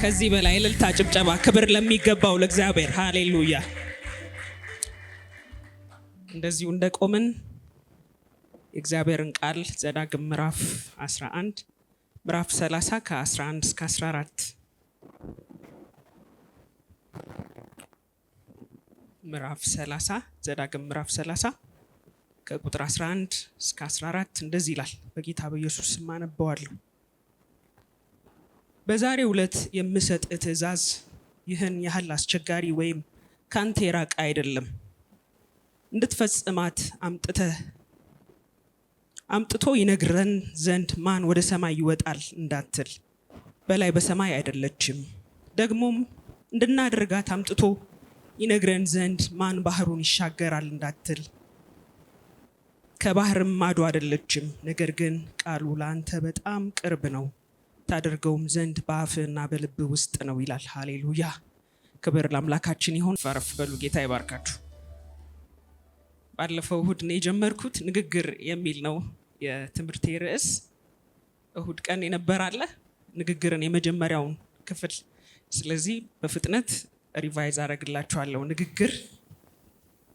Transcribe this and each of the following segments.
ከዚህ በላይ እልልታ፣ ጭብጨባ፣ ክብር ለሚገባው ለእግዚአብሔር ሃሌሉያ። እንደዚሁ እንደቆምን የእግዚአብሔርን ቃል ዘዳግም ምዕራፍ 11 ምዕራፍ 30 ከ11 እስከ 14 ምዕራፍ 30 ዘዳግም ምዕራፍ 30 ከቁጥር 11 እስከ 14 እንደዚህ ይላል። በጌታ በኢየሱስ ስም አነበዋለሁ። በዛሬው ዕለት የምሰጥ ትእዛዝ ይህን ያህል አስቸጋሪ ወይም ካንተ የራቀ አይደለም። እንድትፈጽማት አምጥቶ ይነግረን ዘንድ ማን ወደ ሰማይ ይወጣል እንዳትል፣ በላይ በሰማይ አይደለችም። ደግሞም እንድናደርጋት አምጥቶ ይነግረን ዘንድ ማን ባህሩን ይሻገራል እንዳትል፣ ከባህርም ማዶ አይደለችም። ነገር ግን ቃሉ ለአንተ በጣም ቅርብ ነው፣ ታደርገውም ዘንድ በአፍህና በልብህ ውስጥ ነው ይላል። ሃሌሉያ። ክብር ለአምላካችን ይሁን። ፈረፍ በሉ። ጌታ ይባርካችሁ። ባለፈው እሁድ ነው የጀመርኩት። ንግግር የሚል ነው የትምህርቴ ርዕስ። እሁድ ቀን የነበራለ ንግግርን የመጀመሪያውን ክፍል። ስለዚህ በፍጥነት ሪቫይዝ አደርግላችኋለሁ። ንግግር፣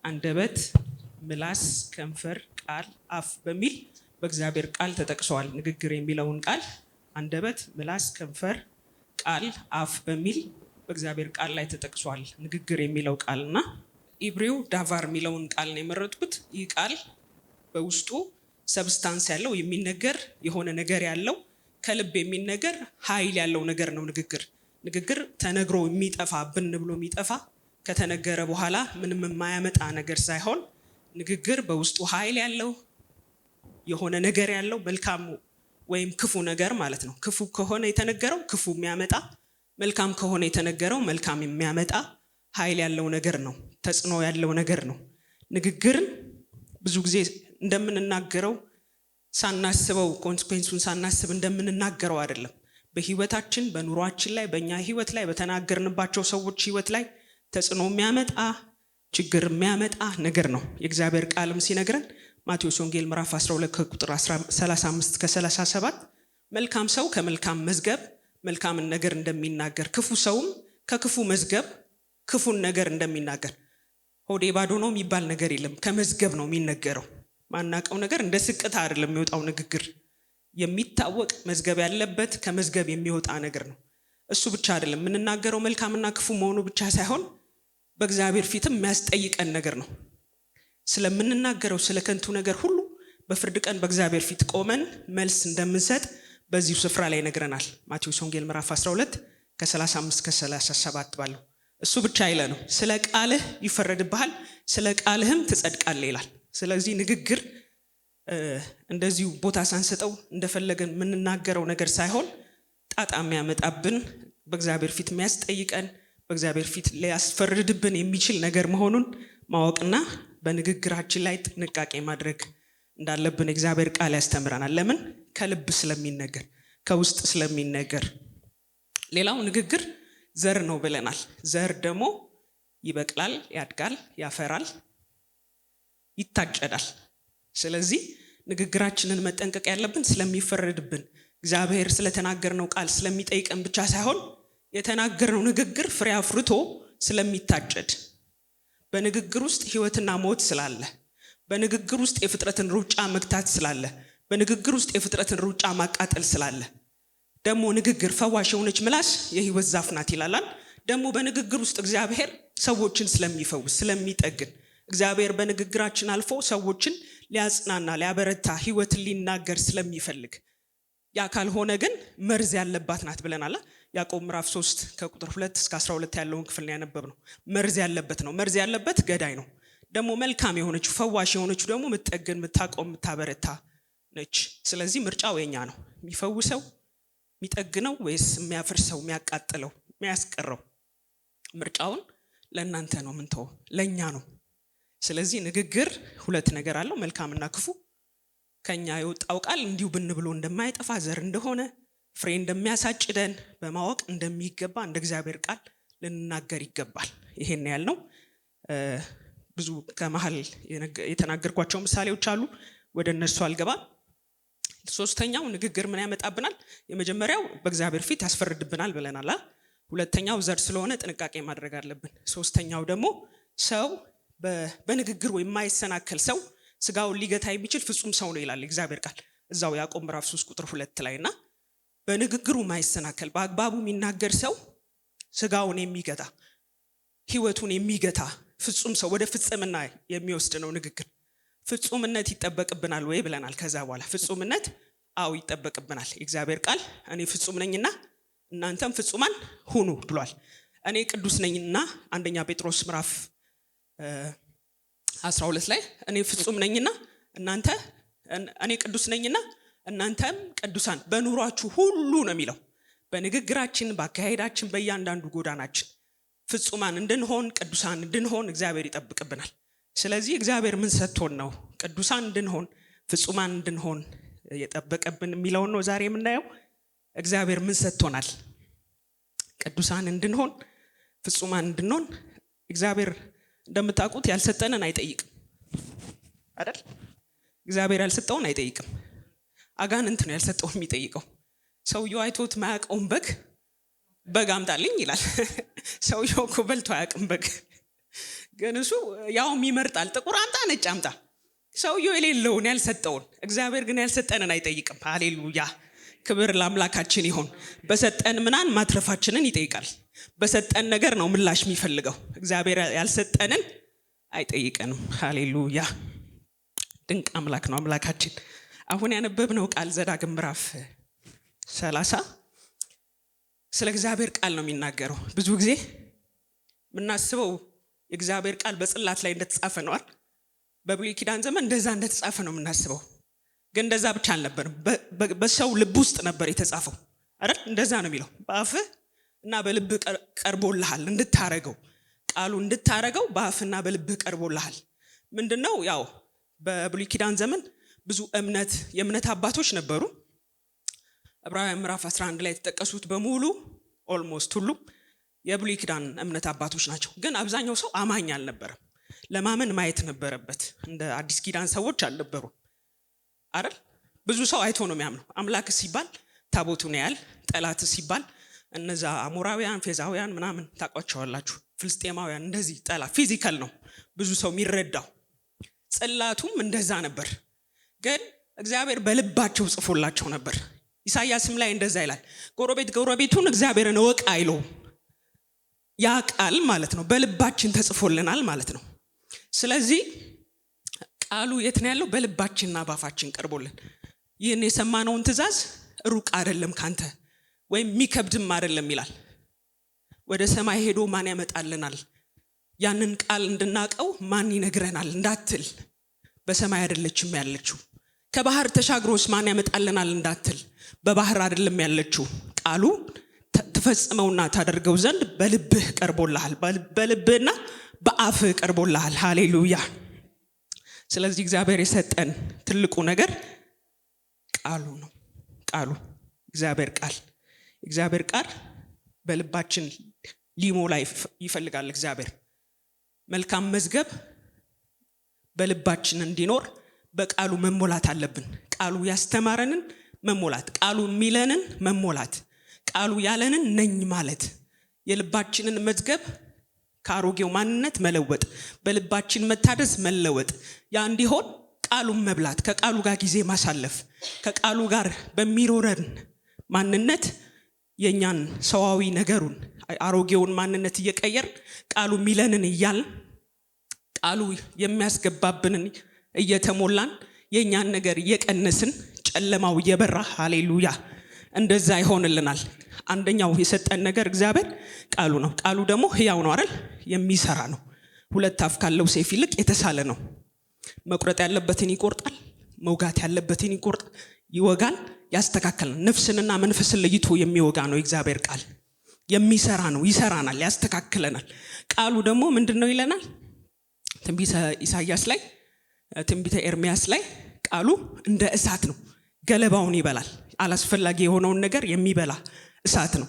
አንደበት፣ ምላስ፣ ከንፈር፣ ቃል፣ አፍ በሚል በእግዚአብሔር ቃል ተጠቅሰዋል። ንግግር የሚለውን ቃል አንደበት፣ ምላስ፣ ከንፈር፣ ቃል፣ አፍ በሚል በእግዚአብሔር ቃል ላይ ተጠቅሷል። ንግግር የሚለው ቃልና ኢብሪው ዳቫር የሚለውን ቃል ነው የመረጥኩት። ይህ ቃል በውስጡ ሰብስታንስ ያለው የሚነገር የሆነ ነገር ያለው ከልብ የሚነገር ኃይል ያለው ነገር ነው። ንግግር ተነግሮ የሚጠፋ ብን ብሎ የሚጠፋ ከተነገረ በኋላ ምንም የማያመጣ ነገር ሳይሆን ንግግር በውስጡ ኃይል ያለው የሆነ ነገር ያለው መልካም ወይም ክፉ ነገር ማለት ነው። ክፉ ከሆነ የተነገረው ክፉ የሚያመጣ፣ መልካም ከሆነ የተነገረው መልካም የሚያመጣ ኃይል ያለው ነገር ነው። ተጽዕኖ ያለው ነገር ነው። ንግግርን ብዙ ጊዜ እንደምንናገረው ሳናስበው ኮንሲኩዌንሱን ሳናስብ እንደምንናገረው አይደለም። በህይወታችን በኑሯችን ላይ በእኛ ህይወት ላይ በተናገርንባቸው ሰዎች ህይወት ላይ ተጽዕኖ የሚያመጣ ችግር የሚያመጣ ነገር ነው። የእግዚአብሔር ቃልም ሲነግረን ማቴዎስ ወንጌል ምዕራፍ 12 ከቁጥር 35 ከ37 መልካም ሰው ከመልካም መዝገብ መልካምን ነገር እንደሚናገር፣ ክፉ ሰውም ከክፉ መዝገብ ክፉን ነገር እንደሚናገር። ሆዴ ባዶ ነው የሚባል ነገር የለም። ከመዝገብ ነው የሚነገረው። ማናቀው ነገር እንደ ስቅታ አይደለም የሚወጣው ንግግር። የሚታወቅ መዝገብ ያለበት ከመዝገብ የሚወጣ ነገር ነው። እሱ ብቻ አይደለም የምንናገረው መልካምና ክፉ መሆኑ ብቻ ሳይሆን በእግዚአብሔር ፊትም የሚያስጠይቀን ነገር ነው። ስለምንናገረው ስለ ከንቱ ነገር ሁሉ በፍርድ ቀን በእግዚአብሔር ፊት ቆመን መልስ እንደምንሰጥ በዚሁ ስፍራ ላይ ይነግረናል። ማቴዎስ ወንጌል ምዕራፍ 12 ከ35 ከ37 ባለው። እሱ ብቻ አይለንም፣ ስለ ቃልህ ይፈረድብሃል፣ ስለ ቃልህም ትጸድቃለህ ይላል። ስለዚህ ንግግር እንደዚሁ ቦታ ሳንሰጠው እንደፈለገን የምንናገረው ነገር ሳይሆን ጣጣ የሚያመጣብን፣ በእግዚአብሔር ፊት የሚያስጠይቀን፣ በእግዚአብሔር ፊት ሊያስፈርድብን የሚችል ነገር መሆኑን ማወቅና በንግግራችን ላይ ጥንቃቄ ማድረግ እንዳለብን እግዚአብሔር ቃል ያስተምረናል። ለምን? ከልብ ስለሚነገር፣ ከውስጥ ስለሚነገር። ሌላው ንግግር ዘር ነው ብለናል። ዘር ደግሞ ይበቅላል፣ ያድጋል፣ ያፈራል፣ ይታጨዳል። ስለዚህ ንግግራችንን መጠንቀቅ ያለብን ስለሚፈረድብን፣ እግዚአብሔር ስለተናገርነው ቃል ስለሚጠይቀን ብቻ ሳይሆን የተናገርነው ንግግር ፍሬ አፍርቶ ስለሚታጨድ፣ በንግግር ውስጥ ህይወትና ሞት ስላለ፣ በንግግር ውስጥ የፍጥረትን ሩጫ መግታት ስላለ፣ በንግግር ውስጥ የፍጥረትን ሩጫ ማቃጠል ስላለ፣ ደግሞ ንግግር ፈዋሽ የሆነች ምላስ የህይወት ዛፍ ናት ይላል። ደግሞ በንግግር ውስጥ እግዚአብሔር ሰዎችን ስለሚፈውስ ስለሚጠግን፣ እግዚአብሔር በንግግራችን አልፎ ሰዎችን ሊያጽናና ሊያበረታ ህይወትን ሊናገር ስለሚፈልግ፣ ያ ካልሆነ ግን መርዝ ያለባት ናት ብለናል። ያዕቆብ ምዕራፍ 3 ከቁጥር 2 እስከ 12 ያለውን ክፍል ነው ያነበብነው። መርዝ ያለበት ነው። መርዝ ያለበት ገዳይ ነው። ደግሞ መልካም የሆነችው ፈዋሽ የሆነችው ደግሞ ምትጠግን፣ ምታቆም፣ ምታበረታ ነች። ስለዚህ ምርጫው የኛ ነው። የሚፈውሰው የሚጠግነው ወይስ የሚያፈርሰው፣ የሚያቃጥለው፣ የሚያስቀረው? ምርጫውን ለእናንተ ነው ምንተው፣ ለእኛ ነው። ስለዚህ ንግግር ሁለት ነገር አለው፣ መልካምና ክፉ። ከኛ የወጣው ቃል እንዲሁ ብን ብሎ እንደማይጠፋ ዘር እንደሆነ ፍሬ እንደሚያሳጭደን በማወቅ እንደሚገባ እንደ እግዚአብሔር ቃል ልንናገር ይገባል። ይሄን ያልነው ብዙ ከመሃል የተናገርኳቸው ምሳሌዎች አሉ፣ ወደ እነሱ አልገባም። ሶስተኛው ንግግር ምን ያመጣብናል? የመጀመሪያው በእግዚአብሔር ፊት ያስፈርድብናል ብለናል። ሁለተኛው ዘር ስለሆነ ጥንቃቄ ማድረግ አለብን። ሶስተኛው ደግሞ ሰው በንግግሩ የማይሰናከል ሰው ስጋውን ሊገታ የሚችል ፍጹም ሰው ነው ይላል እግዚአብሔር ቃል እዛው ያዕቆብ ምዕራፍ 3 ቁጥር 2 ላይና በንግግሩ የማይሰናከል በአግባቡ የሚናገር ሰው ስጋውን የሚገታ ህይወቱን የሚገታ ፍጹም ሰው ወደ ፍጽምና የሚወስድ ነው ንግግር። ፍጹምነት ይጠበቅብናል ወይ ብለናል። ከዛ በኋላ ፍጹምነት አው ይጠበቅብናል። እግዚአብሔር ቃል እኔ ፍጹም ነኝና እናንተም ፍጹማን ሁኑ ብሏል። እኔ ቅዱስ ነኝና አንደኛ ጴጥሮስ ምዕራፍ 12 ላይ እኔ ፍጹም ነኝና እኔ ቅዱስ ነኝና እናንተም ቅዱሳን በኑሯችሁ ሁሉ ነው የሚለው። በንግግራችን በአካሄዳችን በእያንዳንዱ ጎዳናችን ፍጹማን እንድንሆን ቅዱሳን እንድንሆን እግዚአብሔር ይጠብቅብናል። ስለዚህ እግዚአብሔር ምን ሰጥቶን ነው ቅዱሳን እንድንሆን ፍጹማን እንድንሆን የጠበቀብን የሚለው ነው ዛሬ የምናየው። እግዚአብሔር ምን ሰጥቶናል? ቅዱሳን እንድንሆን ፍጹማን እንድንሆን እግዚአብሔር እንደምታውቁት ያልሰጠንን አይጠይቅም አይደል? እግዚአብሔር ያልሰጠውን አይጠይቅም። አጋንንት ነው ያልሰጠውን የሚጠይቀው። ሰውየው አይቶት ማያውቀውን በግ አምጣልኝ ይላል። ሰውየው እኮ በልቶ አያውቅም በግ፣ ግን እሱ ያውም ይመርጣል። ጥቁር አምጣ ነጭ አምጣ። ሰውየው የሌለውን ያልሰጠውን፣ እግዚአብሔር ግን ያልሰጠንን አይጠይቅም። ሃሌሉያ! ክብር ለአምላካችን ይሁን። በሰጠን ምናን ማትረፋችንን ይጠይቃል። በሰጠን ነገር ነው ምላሽ የሚፈልገው። እግዚአብሔር ያልሰጠንን አይጠይቀንም። ሃሌሉያ! ድንቅ አምላክ ነው አምላካችን። አሁን ያነበብነው ቃል ዘዳግም ምዕራፍ 30 ስለ እግዚአብሔር ቃል ነው የሚናገረው። ብዙ ጊዜ የምናስበው የእግዚአብሔር ቃል በጽላት ላይ እንደተጻፈ ነው አይደል? በብሉይ ኪዳን ዘመን እንደዛ እንደተጻፈ ነው የምናስበው። ግን እንደዛ ብቻ አልነበረም። በሰው ልብ ውስጥ ነበር የተጻፈው አይደል? እንደዛ ነው የሚለው። በአፍህ እና በልብህ ቀርቦልሃል እንድታረገው፣ ቃሉ እንድታረገው በአፍና በልብህ ቀርቦልሃል። ምንድነው? ያው በብሉይ ኪዳን ዘመን ብዙ የእምነት አባቶች ነበሩ። ዕብራውያን ምዕራፍ 11 ላይ የተጠቀሱት በሙሉ ኦልሞስት ሁሉም የብሉይ ኪዳን እምነት አባቶች ናቸው። ግን አብዛኛው ሰው አማኝ አልነበረም። ለማመን ማየት ነበረበት። እንደ አዲስ ኪዳን ሰዎች አልነበሩ አይደል? ብዙ ሰው አይቶ ነው የሚያምነው። አምላክ ሲባል ታቦቱን ያያል። ጠላት ሲባል እነዛ አሞራውያን ፌዛውያን ምናምን ታቋቸዋላችሁ፣ ፍልስጤማውያን። እንደዚህ ጠላት ፊዚካል ነው ብዙ ሰው የሚረዳው። ጽላቱም እንደዛ ነበር። ግን እግዚአብሔር በልባቸው ጽፎላቸው ነበር። ኢሳይያስም ላይ እንደዛ ይላል፣ ጎረቤት ጎረቤቱን እግዚአብሔርን እወቅ አይለው። ያ ቃል ማለት ነው በልባችን ተጽፎልናል ማለት ነው። ስለዚህ ቃሉ የት ነው ያለው? በልባችንና ባፋችን ቀርቦልን። ይህን የሰማነውን ትእዛዝ ሩቅ አይደለም ካንተ ወይም የሚከብድም አይደለም ይላል። ወደ ሰማይ ሄዶ ማን ያመጣልናል? ያንን ቃል እንድናቀው ማን ይነግረናል እንዳትል፣ በሰማይ አይደለችም ያለችው። ከባህር ተሻግሮስ ማን ያመጣልናል እንዳትል፣ በባህር አይደለም ያለችው። ቃሉ ትፈጽመውና ታደርገው ዘንድ በልብህ ቀርቦልሃል፣ በልብህና በአፍህ ቀርቦልሃል። ሃሌሉያ! ስለዚህ እግዚአብሔር የሰጠን ትልቁ ነገር ቃሉ ነው። ቃሉ እግዚአብሔር ቃል በልባችን ሊሞላ ይፈልጋል። እግዚአብሔር መልካም መዝገብ በልባችን እንዲኖር በቃሉ መሞላት አለብን። ቃሉ ያስተማረንን መሞላት፣ ቃሉ የሚለንን መሞላት፣ ቃሉ ያለንን ነኝ ማለት፣ የልባችንን መዝገብ ከአሮጌው ማንነት መለወጥ፣ በልባችን መታደስ መለወጥ። ያ እንዲሆን ቃሉን መብላት፣ ከቃሉ ጋር ጊዜ ማሳለፍ፣ ከቃሉ ጋር በሚኖረን ማንነት የኛን ሰዋዊ ነገሩን አሮጌውን ማንነት እየቀየር ቃሉ የሚለንን እያልን ቃሉ የሚያስገባብንን እየተሞላን የኛን ነገር እየቀነስን ጨለማው እየበራ ሃሌሉያ እንደዛ ይሆንልናል። አንደኛው የሰጠን ነገር እግዚአብሔር ቃሉ ነው። ቃሉ ደግሞ ሕያው ነው አይደል? የሚሰራ ነው። ሁለት አፍ ካለው ሰይፍ ይልቅ የተሳለ ነው። መቁረጥ ያለበትን ይቆርጣል፣ መውጋት ያለበትን ይወጋል፣ ያስተካክላል። ነፍስንና መንፈስን ለይቶ የሚወጋ ነው እግዚአብሔር ቃል። የሚሰራ ነው፣ ይሰራናል፣ ያስተካክለናል። ቃሉ ደግሞ ምንድነው ይለናል? ትንቢተ ኢሳይያስ ላይ ትንቢተ ኤርሚያስ ላይ ቃሉ እንደ እሳት ነው፣ ገለባውን ይበላል። አላስፈላጊ የሆነውን ነገር የሚበላ እሳት ነው።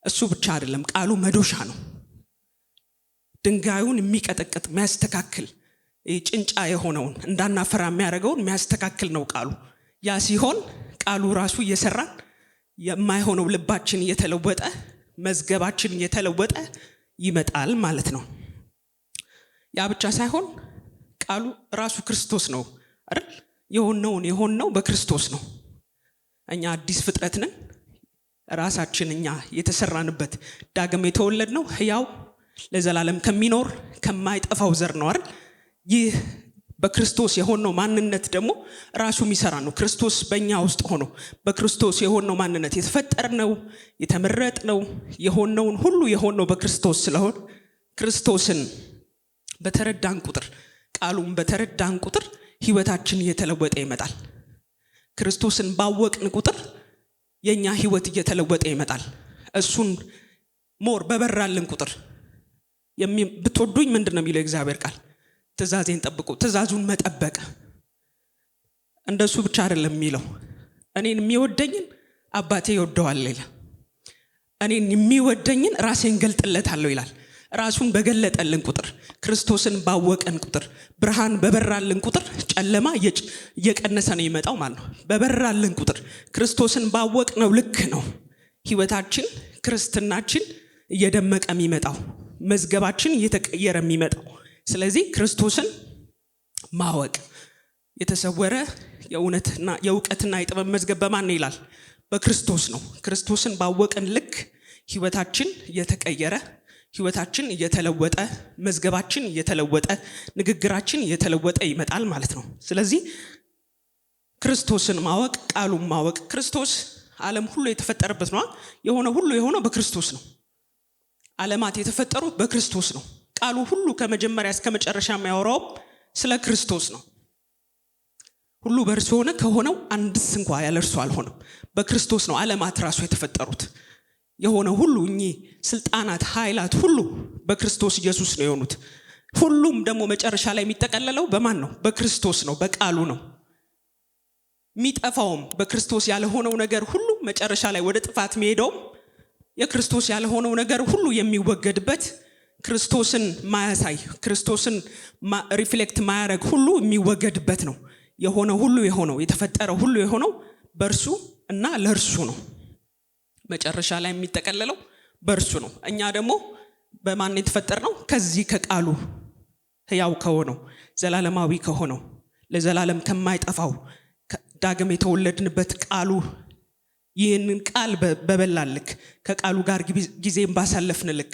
እሱ ብቻ አይደለም፣ ቃሉ መዶሻ ነው። ድንጋዩን የሚቀጠቅጥ የሚያስተካክል፣ ጭንጫ የሆነውን እንዳናፈራ የሚያደርገውን የሚያስተካክል ነው ቃሉ። ያ ሲሆን ቃሉ ራሱ እየሰራን የማይሆነው ልባችን እየተለወጠ መዝገባችን እየተለወጠ ይመጣል ማለት ነው። ያ ብቻ ሳይሆን ቃሉ ራሱ ክርስቶስ ነው አይደል? የሆነው በክርስቶስ ነው። እኛ አዲስ ፍጥረት ነን። ራሳችን እኛ የተሰራንበት ዳግም የተወለድነው ሕያው ለዘላለም ከሚኖር ከማይጠፋው ዘር ነው አይደል? ይህ በክርስቶስ የሆነው ማንነት ደግሞ ራሱ የሚሰራ ነው። ክርስቶስ በእኛ ውስጥ ሆኖ በክርስቶስ የሆነው ማንነት የተፈጠርነው የተመረጥነው የሆነውን ሁሉ የሆነው በክርስቶስ ስለሆነ ክርስቶስን በተረዳን ቁጥር ቃሉን በተረዳን ቁጥር ህይወታችን እየተለወጠ ይመጣል። ክርስቶስን ባወቅን ቁጥር የኛ ህይወት እየተለወጠ ይመጣል። እሱን ሞር በበራልን ቁጥር ብትወዱኝ ምንድነው የሚለው እግዚአብሔር ቃል? ትእዛዜን ጠብቁ። ትእዛዙን መጠበቅ እንደሱ ብቻ አይደለም የሚለው እኔን የሚወደኝን አባቴ ይወደዋል ይላል። እኔን የሚወደኝን ራሴን ገልጥለታለሁ ይላል። ራሱን በገለጠልን ቁጥር ክርስቶስን ባወቀን ቁጥር ብርሃን በበራልን ቁጥር ጨለማ እየቀነሰ ነው ይመጣው ማለት ነው። በበራልን ቁጥር ክርስቶስን ባወቅነው ልክ ነው ህይወታችን ክርስትናችን እየደመቀ የሚመጣው መዝገባችን እየተቀየረ የሚመጣው። ስለዚህ ክርስቶስን ማወቅ የተሰወረ የእውቀትና የጥበብ መዝገብ በማን ነው ይላል? በክርስቶስ ነው። ክርስቶስን ባወቅን ልክ ህይወታችን እየተቀየረ ህይወታችን እየተለወጠ መዝገባችን እየተለወጠ ንግግራችን እየተለወጠ ይመጣል ማለት ነው። ስለዚህ ክርስቶስን ማወቅ ቃሉን ማወቅ ክርስቶስ ዓለም ሁሉ የተፈጠረበት ነው። የሆነው በክርስቶስ ነው። ዓለማት የተፈጠሩት በክርስቶስ ነው። ቃሉ ሁሉ ከመጀመሪያ እስከ መጨረሻ የሚያወራው ስለ ክርስቶስ ነው። ሁሉ በእርሱ ሆነ፣ ከሆነው አንድስ እንኳ ያለ እርሱ አልሆነም። በክርስቶስ ነው ዓለማት ራሱ የተፈጠሩት። የሆነው ሁሉ እኚህ ስልጣናት ኃይላት ሁሉ በክርስቶስ ኢየሱስ ነው የሆኑት። ሁሉም ደግሞ መጨረሻ ላይ የሚጠቀለለው በማን ነው? በክርስቶስ ነው፣ በቃሉ ነው። የሚጠፋውም በክርስቶስ ያልሆነው ነገር ሁሉ መጨረሻ ላይ ወደ ጥፋት የሚሄደውም የክርስቶስ ያልሆነው ነገር ሁሉ የሚወገድበት ክርስቶስን ማያሳይ ክርስቶስን ሪፍሌክት ማያረግ ሁሉ የሚወገድበት ነው። የሆነው ሁሉ የተፈጠረው ሁሉ የሆነው በእርሱ እና ለእርሱ ነው። መጨረሻ ላይ የሚጠቀለለው በእርሱ ነው። እኛ ደግሞ በማን የተፈጠርነው? ከዚህ ከቃሉ ሕያው ከሆነው ዘላለማዊ ከሆነው ለዘላለም ከማይጠፋው ዳግም የተወለድንበት ቃሉ ይህንን ቃል በበላን ልክ ከቃሉ ጋር ጊዜን ባሳለፍን ልክ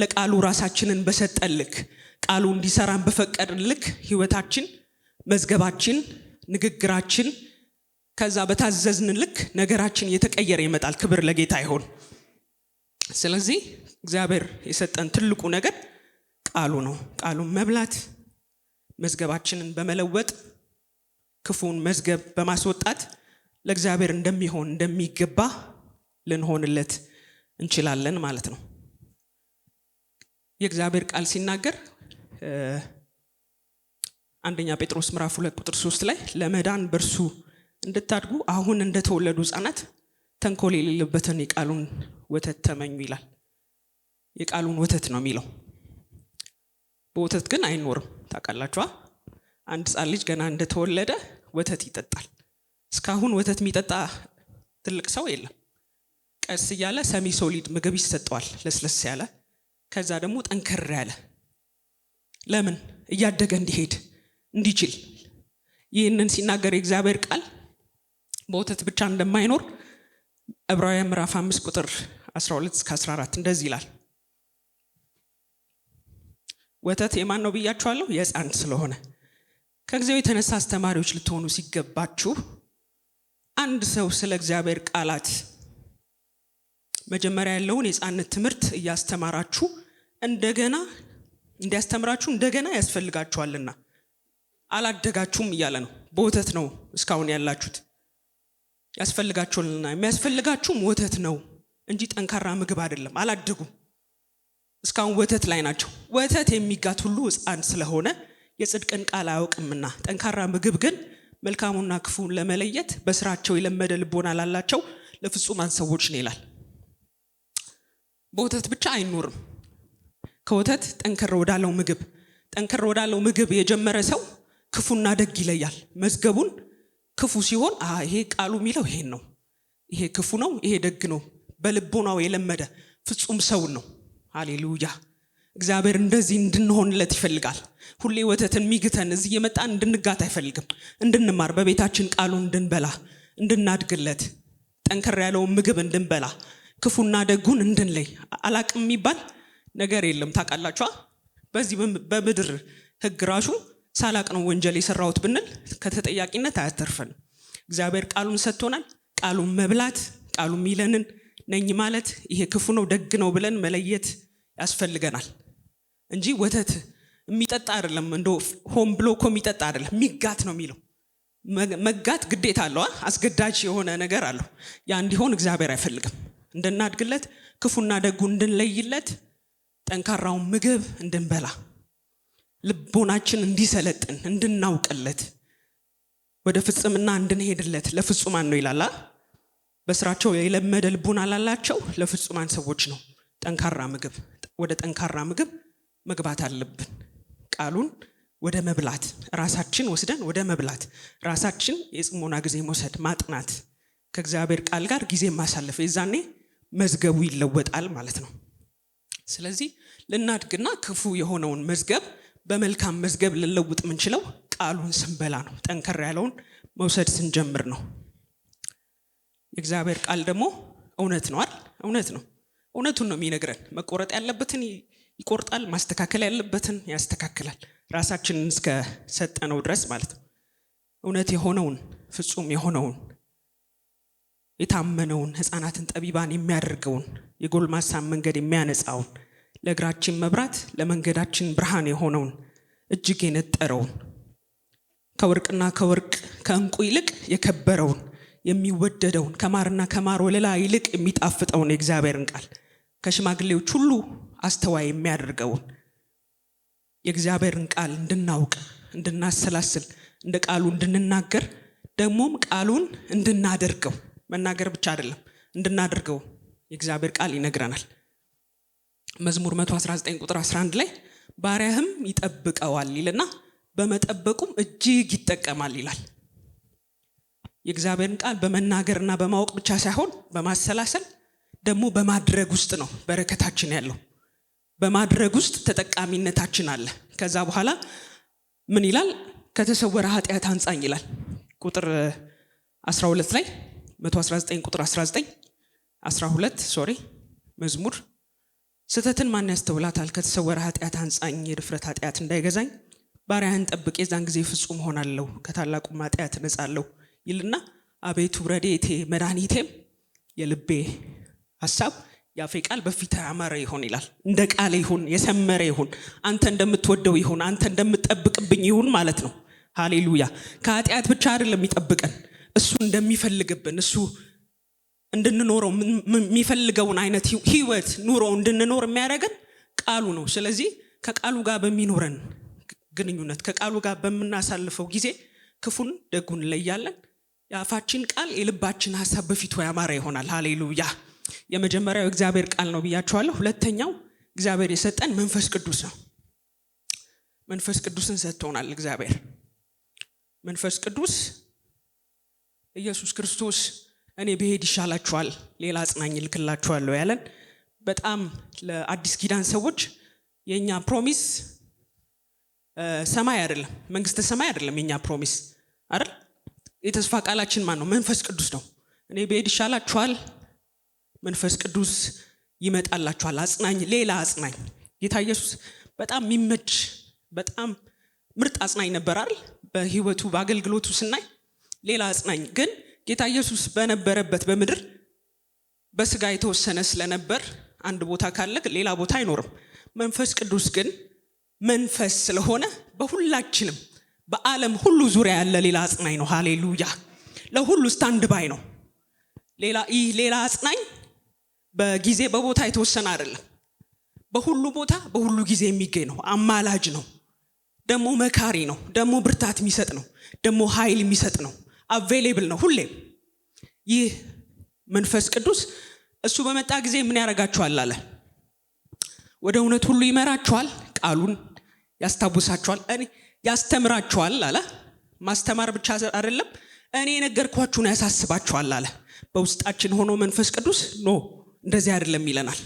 ለቃሉ ራሳችንን በሰጠን ልክ ቃሉ እንዲሰራን በፈቀድን ልክ ህይወታችን መዝገባችን ንግግራችን ከዛ በታዘዝን ልክ ነገራችን እየተቀየረ ይመጣል። ክብር ለጌታ ይሁን። ስለዚህ እግዚአብሔር የሰጠን ትልቁ ነገር ቃሉ ነው። ቃሉን መብላት መዝገባችንን በመለወጥ ክፉን መዝገብ በማስወጣት ለእግዚአብሔር እንደሚገባ ልንሆንለት እንችላለን ማለት ነው። የእግዚአብሔር ቃል ሲናገር አንደኛ ጴጥሮስ ምዕራፍ 2 ቁጥር 3 ላይ ለመዳን በእርሱ እንድታድጉ አሁን እንደተወለዱ ሕፃናት ተንኮል የሌለበትን የቃሉን ወተት ተመኙ ይላል። የቃሉን ወተት ነው የሚለው። በወተት ግን አይኖርም። ታውቃላችኋ? አንድ ሕፃን ልጅ ገና እንደተወለደ ወተት ይጠጣል። እስካሁን ወተት የሚጠጣ ትልቅ ሰው የለም። ቀስ እያለ ሰሚ ሶሊድ ምግብ ይሰጠዋል፣ ለስለስ ያለ፣ ከዛ ደግሞ ጠንከር ያለ። ለምን? እያደገ እንዲሄድ እንዲችል። ይህንን ሲናገር የእግዚአብሔር ቃል በወተት ብቻ እንደማይኖር ዕብራውያን ምዕራፍ 5 ቁጥር 12 እስከ 14 እንደዚህ ይላል። ወተት የማን ነው ብያችኋለሁ? የሕፃን ስለሆነ ከጊዜው የተነሳ አስተማሪዎች ልትሆኑ ሲገባችሁ አንድ ሰው ስለ እግዚአብሔር ቃላት መጀመሪያ ያለውን የሕፃንነት ትምህርት እያስተማራችሁ እንዲያስተምራችሁ እንደገና ያስፈልጋችኋልና አላደጋችሁም እያለ ነው። በወተት ነው እስካሁን ያላችሁት። ያስፈልጋችኋልና የሚያስፈልጋችሁም ወተት ነው እንጂ ጠንካራ ምግብ አይደለም። አላደጉም፣ እስካሁን ወተት ላይ ናቸው። ወተት የሚጋት ሁሉ ሕፃን ስለሆነ የጽድቅን ቃል አያውቅምና፣ ጠንካራ ምግብ ግን መልካሙና ክፉን ለመለየት በስራቸው የለመደ ልቦና ላላቸው ለፍጹማን ሰዎች ነው ይላል። በወተት ብቻ አይኖርም። ከወተት ጠንከር ወዳለው ምግብ የጀመረ ሰው ክፉና ደግ ይለያል። መዝገቡን ክፉ ሲሆን ይሄ ቃሉ የሚለው ይሄን ነው፣ ይሄ ክፉ ነው፣ ይሄ ደግ ነው፣ በልቦናው የለመደ ፍጹም ሰው ነው። ሃሌሉያ። እግዚአብሔር እንደዚህ እንድንሆንለት ይፈልጋል። ሁሌ ወተትን ሚግተን እዚህ የመጣን እንድንጋት አይፈልግም። እንድንማር፣ በቤታችን ቃሉን እንድንበላ፣ እንድናድግለት፣ ጠንከር ያለውን ምግብ እንድንበላ፣ ክፉና ደጉን እንድንለይ። አላቅም የሚባል ነገር የለም። ታውቃላችሁ በዚህ በምድር ህግ ራሱ ሳላቅ ነው ወንጀል የሰራሁት ብንል ከተጠያቂነት አያተርፈንም። እግዚአብሔር ቃሉን ሰጥቶናል። ቃሉን መብላት፣ ቃሉ የሚለንን ነኝ ማለት ይሄ ክፉ ነው ደግ ነው ብለን መለየት ያስፈልገናል እንጂ ወተት የሚጠጣ አይደለም። እንደው ሆም ብሎ እኮ የሚጠጣ አይደለም፣ ሚጋት ነው የሚለው። መጋት ግዴታ አለው፣ አስገዳጅ የሆነ ነገር አለው። ያ እንዲሆን እግዚአብሔር አይፈልግም። እንድናድግለት፣ ክፉና ደጉ እንድንለይለት፣ ጠንካራውን ምግብ እንድንበላ፣ ልቦናችን እንዲሰለጥን እንድናውቅለት፣ ወደ ፍጽምና እንድንሄድለት ለፍጹማን ነው ይላል። በስራቸው የለመደ ልቡና ላላቸው ለፍጹማን ሰዎች ነው ጠንካራ ምግብ። ወደ ጠንካራ ምግብ መግባት አለብን። ቃሉን ወደ መብላት ራሳችን ወስደን ወደ መብላት ራሳችን የጽሞና ጊዜ መውሰድ፣ ማጥናት፣ ከእግዚአብሔር ቃል ጋር ጊዜ ማሳለፍ፣ የዛኔ መዝገቡ ይለወጣል ማለት ነው። ስለዚህ ልናድግና ክፉ የሆነውን መዝገብ በመልካም መዝገብ ልንለውጥ የምንችለው ቃሉን ስንበላ ነው። ጠንከር ያለውን መውሰድ ስንጀምር ነው። የእግዚአብሔር ቃል ደግሞ እውነት ነው አይደል? እውነት ነው። እውነቱን ነው የሚነግረን። መቆረጥ ያለበትን ይቆርጣል፣ ማስተካከል ያለበትን ያስተካክላል፣ ራሳችንን እስከ ሰጠነው ድረስ ማለት ነው። እውነት የሆነውን ፍጹም የሆነውን የታመነውን ሕፃናትን ጠቢባን የሚያደርገውን የጎልማሳን መንገድ የሚያነጻውን ለእግራችን መብራት ለመንገዳችን ብርሃን የሆነውን እጅግ የነጠረውን ከወርቅና ከወርቅ ከእንቁ ይልቅ የከበረውን የሚወደደውን ከማርና ከማር ወለላ ይልቅ የሚጣፍጠውን የእግዚአብሔርን ቃል ከሽማግሌዎች ሁሉ አስተዋይ የሚያደርገውን የእግዚአብሔርን ቃል እንድናውቅ እንድናሰላስል እንደ ቃሉ እንድንናገር ደግሞም ቃሉን እንድናደርገው መናገር ብቻ አይደለም እንድናደርገው የእግዚአብሔር ቃል ይነግረናል። መዝሙር 119 ቁጥር 11 ላይ ባሪያህም ይጠብቀዋል ይልና በመጠበቁም እጅግ ይጠቀማል ይላል። የእግዚአብሔርን ቃል በመናገርና በማወቅ ብቻ ሳይሆን በማሰላሰል ደግሞ በማድረግ ውስጥ ነው በረከታችን ያለው። በማድረግ ውስጥ ተጠቃሚነታችን አለ። ከዛ በኋላ ምን ይላል? ከተሰወረ ኃጢአት አንጻኝ ይላል። ቁጥር 12 ላይ 119 ቁጥር 12 መዝሙር ስተትን ማን ያስተውላታል? ከተሰወረ ኃጢአት አንጻኝ፣ የድፍረት ኃጢአት እንዳይገዛኝ። ባሪያህን ጠብቅ፣ የዛን ጊዜ ፍጹም ሆናለሁ፣ ከታላቁም ኃጢአት ነጻለሁ ይልና አቤቱ ረድኤቴ መድኃኒቴም የልቤ ሐሳብ ያፌ ቃል በፊትህ ያማረ ይሁን ይላል። እንደ ቃል ይሁን፣ የሰመረ ይሁን፣ አንተ እንደምትወደው ይሁን፣ አንተ እንደምትጠብቅብኝ ይሁን ማለት ነው። ሃሌሉያ። ከኃጢአት ብቻ አይደለም የሚጠብቀን፣ እሱ እንደሚፈልግብን፣ እሱ እንድንኖረው የሚፈልገውን አይነት ህይወት ኑሮ እንድንኖር የሚያደርገን ቃሉ ነው። ስለዚህ ከቃሉ ጋር በሚኖረን ግንኙነት፣ ከቃሉ ጋር በምናሳልፈው ጊዜ ክፉን ደጉን እንለያለን። የአፋችን ቃል የልባችን ሐሳብ በፊቱ ያማረ ይሆናል። ሃሌሉያ። የመጀመሪያው እግዚአብሔር ቃል ነው ብያችኋለሁ። ሁለተኛው እግዚአብሔር የሰጠን መንፈስ ቅዱስ ነው። መንፈስ ቅዱስን ሰጥቶናል እግዚአብሔር። መንፈስ ቅዱስ ኢየሱስ ክርስቶስ እኔ ብሄድ ይሻላችኋል ሌላ አጽናኝ እልክላችኋለሁ ያለን በጣም ለአዲስ ኪዳን ሰዎች የኛ ፕሮሚስ ሰማይ አይደለም፣ መንግስተ ሰማይ አይደለም የኛ ፕሮሚስ አይደል? የተስፋ ቃላችን ማን ነው? መንፈስ ቅዱስ ነው። እኔ ብሄድ ይሻላችኋል፣ መንፈስ ቅዱስ ይመጣላችኋል፣ አጽናኝ፣ ሌላ አጽናኝ። ጌታ ኢየሱስ በጣም የሚመች በጣም ምርጥ አጽናኝ ነበር አይደል? በህይወቱ በአገልግሎቱ ስናይ ሌላ አጽናኝ። ግን ጌታ ኢየሱስ በነበረበት በምድር በስጋ የተወሰነ ስለነበር አንድ ቦታ ካለ ሌላ ቦታ አይኖርም። መንፈስ ቅዱስ ግን መንፈስ ስለሆነ በሁላችንም በዓለም ሁሉ ዙሪያ ያለ ሌላ አጽናኝ ነው። ሃሌሉያ። ለሁሉ ስታንድ ባይ ነው። ሌላ አጽናኝ በጊዜ በቦታ የተወሰነ አይደለም። በሁሉ ቦታ በሁሉ ጊዜ የሚገኝ ነው። አማላጅ ነው፣ ደግሞ መካሪ ነው፣ ደግሞ ብርታት የሚሰጥ ነው፣ ደግሞ ኃይል የሚሰጥ ነው። አቬሌብል ነው ሁሌም። ይህ መንፈስ ቅዱስ እሱ በመጣ ጊዜ ምን ያደርጋችኋል አለ? ወደ እውነት ሁሉ ይመራችኋል፣ ቃሉን ያስታውሳችኋል፣ ያስተምራችኋል አለ። ማስተማር ብቻ አይደለም፣ እኔ የነገርኳችሁን ያሳስባችኋል አለ። በውስጣችን ሆኖ መንፈስ ቅዱስ እንደዚህ አይደለም ይለናል።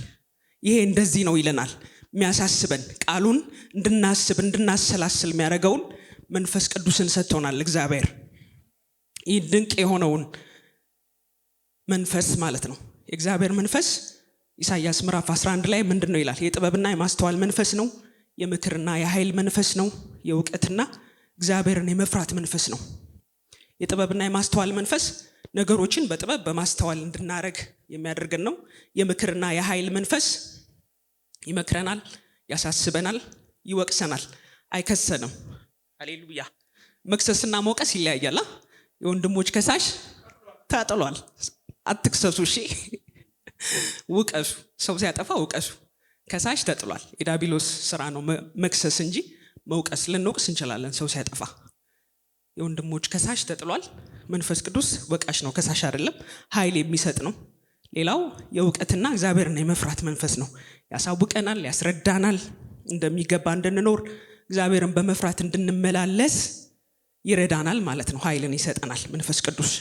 ይሄ እንደዚህ ነው ይለናል። የሚያሳስበን ቃሉን እንድናስብ እንድናሰላስል የሚያደርገውን መንፈስ ቅዱስን ሰጥቶናል እግዚአብሔር። ይህ ድንቅ የሆነውን መንፈስ ማለት ነው። የእግዚአብሔር መንፈስ ኢሳይያስ ምዕራፍ 11 ላይ ምንድነው ይላል? የጥበብና የማስተዋል መንፈስ ነው፣ የምክርና የኃይል መንፈስ ነው፣ የእውቀትና እግዚአብሔርን የመፍራት መንፈስ ነው። የጥበብና የማስተዋል መንፈስ ነገሮችን በጥበብ በማስተዋል እንድናረግ የሚያደርገን ነው። የምክርና የኃይል መንፈስ ይመክረናል፣ ያሳስበናል፣ ይወቅሰናል፣ አይከሰንም። ሃሌሉያ። መክሰስና መውቀስ ይለያያል። የወንድሞች ከሳሽ ታጥሏል። አትክሰሱ፣ እሺ ውቀሱ። ሰው ሲያጠፋ ውቀሱ። ከሳሽ ተጥሏል። የዳቢሎስ ስራ ነው መክሰስ እንጂ መውቀስ። ልንወቅስ እንችላለን ሰው ሲያጠፋ። የወንድሞች ከሳሽ ተጥሏል። መንፈስ ቅዱስ ወቃሽ ነው፣ ከሳሽ አይደለም። ኃይል የሚሰጥ ነው። ሌላው የእውቀትና እግዚአብሔርን የመፍራት መንፈስ ነው። ያሳውቀናል፣ ያስረዳናል፣ እንደሚገባ እንድንኖር እግዚአብሔርን በመፍራት እንድንመላለስ ይረዳናል ማለት ነው። ኃይልን ይሰጠናል መንፈስ ቅዱስ።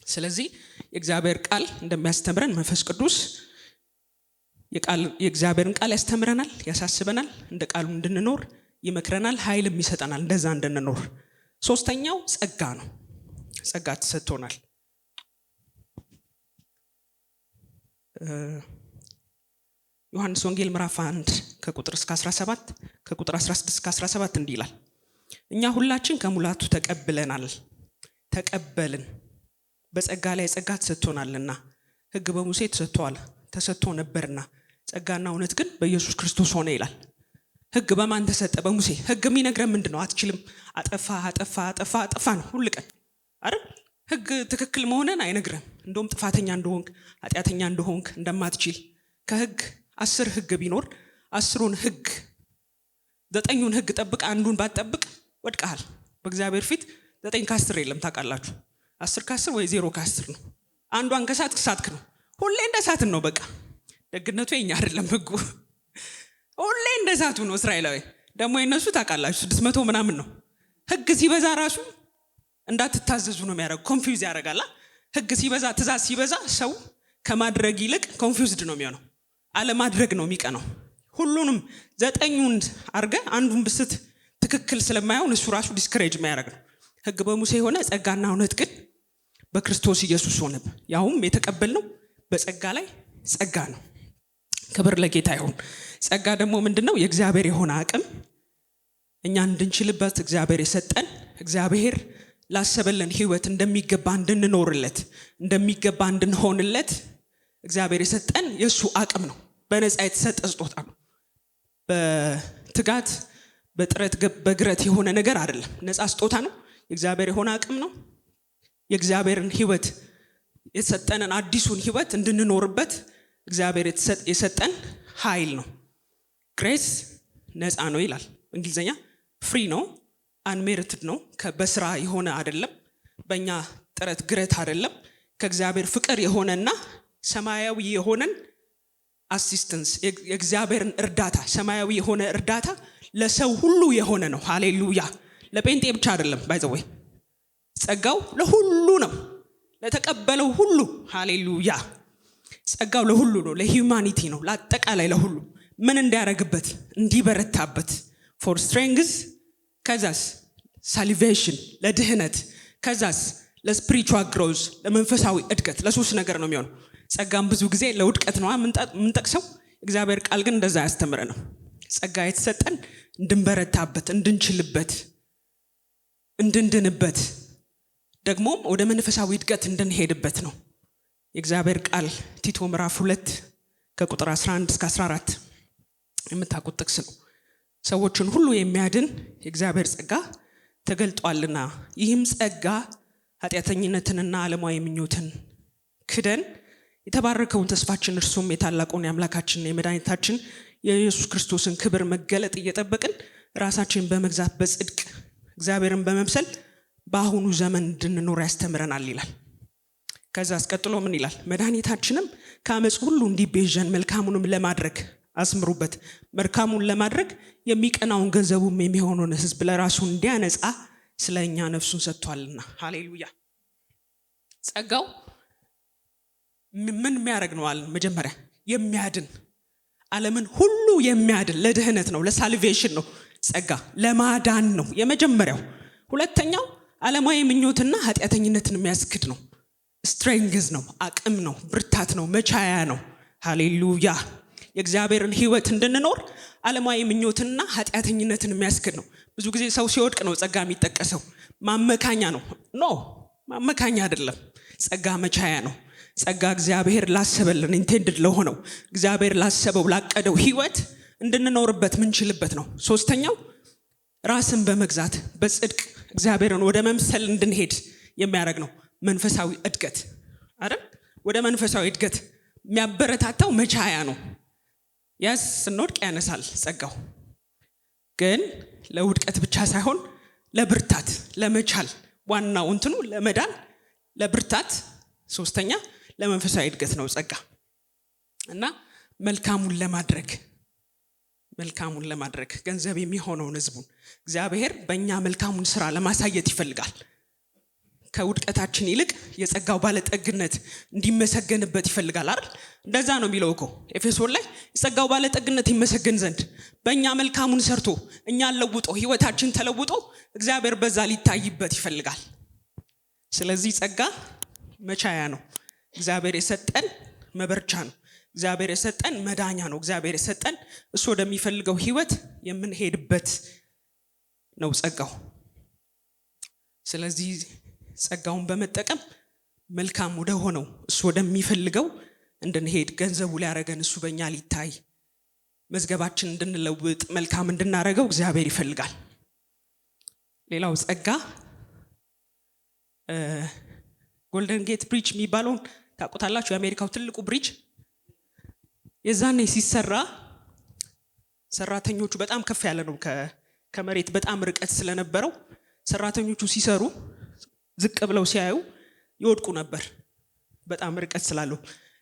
ስለዚህ የእግዚአብሔር ቃል እንደሚያስተምረን መንፈስ ቅዱስ የእግዚአብሔርን ቃል ያስተምረናል፣ ያሳስበናል፣ እንደ ቃሉ እንድንኖር ይመክረናል፣ ኃይልም ይሰጠናል እንደዛ እንድንኖር። ሶስተኛው ጸጋ ነው። ጸጋ ተሰጥቶናል። ዮሐንስ ወንጌል ምዕራፍ 1 ከቁጥር 17 ከቁጥር 16 እስከ 17 እንዲህ ይላል፣ እኛ ሁላችን ከሙላቱ ተቀበልን፣ በጸጋ ላይ ጸጋ ተሰጥቶናልና። ሕግ በሙሴ ተሰጥቶ ነበርና ጸጋና እውነት ግን በኢየሱስ ክርስቶስ ሆነ ይላል። ሕግ በማን ተሰጠ? በሙሴ። ሕግ የሚነግረን ምንድነው? አትችልም፣ አጠፋ ነው ሁሉ ቀን አይደል? ሕግ ትክክል መሆንን አይነግረም። እንደውም ጥፋተኛ እንደሆንክ፣ ኃጢአተኛ እንደሆንክ፣ እንደማትችል። ከሕግ 10 ሕግ ቢኖር 10ን ሕግ 9ን ሕግ ጠብቅ፣ አንዱን ባትጠብቅ ወድቀሃል። በእግዚአብሔር ፊት 9 ከ10 የለም ታውቃላችሁ። 10 ከ10 ወይ 0 ከ10 ነው። አንዷን ከሳትክ ነው። ሁሌ እንደሳትን ነው በቃ። ደግነቱ የኛ አይደለም ሕጉ ሁሌ እንደሳቱ ነው። እስራኤላዊ ደግሞ የነሱ ታውቃላችሁ 600 ምናምን ነው። ሕግ ሲበዛ ራሱ እንዳትታዘዙ ነው የሚያደርገው። ኮንፊውዝ ያደርጋል። ሕግ ሲበዛ፣ ትእዛዝ ሲበዛ ሰው ከማድረግ ይልቅ ኮንፊውዝድ ነው የሚሆነው። አለማድረግ ነው የሚቀነው። ሁሉንም 9ን አርገ አንዱን ብስት ትክክል ስለማይሆን እሱ ራሱ ዲስከሬጅ የሚያደርግ ነው። ሕግ በሙሴ የሆነ ጸጋና እውነት ግን በክርስቶስ ኢየሱስ ሆነ። ያውም የተቀበልነው በጸጋ ላይ ጸጋ ነው። ክብር ለጌታ ይሁን። ጸጋ ደግሞ ምንድነው? የእግዚአብሔር የሆነ አቅም እኛ እንድንችልበት እግዚአብሔር የሰጠን፣ እግዚአብሔር ላሰበልን ህይወት እንደሚገባ እንድንኖርለት፣ እንደሚገባ እንድንሆንለት እግዚአብሔር የሰጠን የሱ አቅም ነው። በነፃ የተሰጠ ስጦታ ነው። በትጋት በጥረት በግረት የሆነ ነገር አይደለም። ነፃ ስጦታ ነው። የእግዚአብሔር የሆነ አቅም ነው። የእግዚአብሔርን ህይወት የሰጠንን አዲሱን ህይወት እንድንኖርበት እግዚአብሔር የሰጠን ኃይል ነው። ግሬስ ነፃ ነው ይላል እንግሊዘኛ። ፍሪ ነው፣ አንሜሪትድ ነው። በስራ የሆነ አይደለም፣ በእኛ ጥረት ግረት አይደለም። ከእግዚአብሔር ፍቅር የሆነና ሰማያዊ የሆነን አሲስተንስ፣ የእግዚአብሔርን እርዳታ፣ ሰማያዊ የሆነ እርዳታ ለሰው ሁሉ የሆነ ነው። ሃሌሉያ። ለጴንጤ ብቻ አይደለም። ባይ ዘ ወይ ጸጋው ለሁሉ ነው፣ ለተቀበለው ሁሉ። ሃሌሉያ። ጸጋው ለሁሉ ነው፣ ለሂዩማኒቲ ነው፣ ለአጠቃላይ ለሁሉ። ምን እንዲያረግበት? እንዲበረታበት። ፎር ስትሬንግዝ፣ ከዛስ ሳሊቬሽን፣ ለድህነት፣ ከዛስ ለስፒሪቹዋል ግሮዝ፣ ለመንፈሳዊ እድገት። ለሶስት ነገር ነው የሚሆነው። ጸጋም ብዙ ጊዜ ለውድቀት ነው የምንጠቅሰው። እግዚአብሔር ቃል ግን እንደዛ ያስተምረናል። ጸጋ የተሰጠን እንድንበረታበት፣ እንድንችልበት፣ እንድንድንበት፣ ደግሞም ወደ መንፈሳዊ እድገት እንድንሄድበት ነው። የእግዚአብሔር ቃል ቲቶ ምዕራፍ 2 ከቁጥር 11 እስከ 14 የምታውቁት ጥቅስ ነው። ሰዎችን ሁሉ የሚያድን የእግዚአብሔር ጸጋ ተገልጧልና ይህም ጸጋ ኃጢአተኝነትንና ዓለማዊ ምኞትን ክደን የተባረከውን ተስፋችን እርሱም የታላቁን የአምላካችን የመድኃኒታችን የኢየሱስ ክርስቶስን ክብር መገለጥ እየጠበቅን ራሳችንን በመግዛት በጽድቅ እግዚአብሔርን በመምሰል በአሁኑ ዘመን እንድንኖር ያስተምረናል ይላል። ከዛ አስቀጥሎ ምን ይላል? መድኃኒታችንም ከአመፅ ሁሉ እንዲቤዠን መልካሙንም ለማድረግ አስምሩበት። መልካሙን ለማድረግ የሚቀናውን ገንዘቡም የሚሆነውን ሕዝብ ለራሱ እንዲያነጻ ስለኛ ነፍሱን ሰጥቷልና። ሃሌሉያ። ጸጋው ምን የሚያደርግ ነው አለ? መጀመሪያ የሚያድን ዓለምን ሁሉ የሚያድን ለድህነት ነው፣ ለሳልቬሽን ነው። ጸጋ ለማዳን ነው የመጀመሪያው። ሁለተኛው ዓለማዊ ምኞትና ኃጢአተኝነትን የሚያስክድ ነው። ስትሬንግዝ ነው፣ አቅም ነው፣ ብርታት ነው፣ መቻያ ነው። ሃሌሉያ። የእግዚአብሔርን ህይወት እንድንኖር ዓለማዊ ምኞትና ኃጢአተኝነትን የሚያስክድ ነው። ብዙ ጊዜ ሰው ሲወድቅ ነው ጸጋ የሚጠቀሰው። ማመካኛ ነው። ኖ ማመካኛ አይደለም። ጸጋ መቻያ ነው። ጸጋ እግዚአብሔር ላሰበልን ኢንቴንድድ ለሆነው እግዚአብሔር ላሰበው ላቀደው ህይወት እንድንኖርበት ምንችልበት ነው። ሶስተኛው ራስን በመግዛት በጽድቅ እግዚአብሔርን ወደ መምሰል እንድንሄድ የሚያደርግ ነው። መንፈሳዊ እድገት አይደል? ወደ መንፈሳዊ እድገት የሚያበረታታው መቻያ ነው። ያስ ስንወድቅ ያነሳል ጸጋው፣ ግን ለውድቀት ብቻ ሳይሆን ለብርታት ለመቻል፣ ዋናው እንትኑ ለመዳን ለብርታት፣ ሶስተኛ ለመንፈሳዊ እድገት ነው ጸጋ። እና መልካሙን ለማድረግ ገንዘብ የሚሆነውን ህዝቡን እግዚአብሔር በእኛ መልካሙን ስራ ለማሳየት ይፈልጋል። ከውድቀታችን ይልቅ የጸጋው ባለጠግነት እንዲመሰገንበት ይፈልጋል አይደል? እንደዛ ነው የሚለው እኮ ኤፌሶን ላይ የጸጋው ባለጠግነት ይመሰገን ዘንድ በእኛ መልካሙን ሰርቶ እኛን ለውጦ ህይወታችን ተለውጦ እግዚአብሔር በዛ ሊታይበት ይፈልጋል። ስለዚህ ጸጋ መቻያ ነው። እግዚአብሔር የሰጠን መበርቻ ነው። እግዚአብሔር የሰጠን መዳኛ ነው። እግዚአብሔር የሰጠን እሱ ወደሚፈልገው ህይወት የምንሄድበት ነው ጸጋው። ስለዚህ ጸጋውን በመጠቀም መልካም ወደ ሆነው እሱ ወደሚፈልገው እንድንሄድ፣ ገንዘቡ ሊያረገን እሱ በእኛ ሊታይ፣ መዝገባችን እንድንለውጥ፣ መልካም እንድናረገው እግዚአብሔር ይፈልጋል። ሌላው ጸጋ ጎልደን ጌት ብሪጅ የሚባለውን ታውቁታላችሁ? የአሜሪካው ትልቁ ብሪጅ የዛኔ ሲሰራ ሰራተኞቹ በጣም ከፍ ያለ ነው ከመሬት በጣም ርቀት ስለነበረው ሰራተኞቹ ሲሰሩ ዝቅ ብለው ሲያዩ ይወድቁ ነበር። በጣም ርቀት ስላለው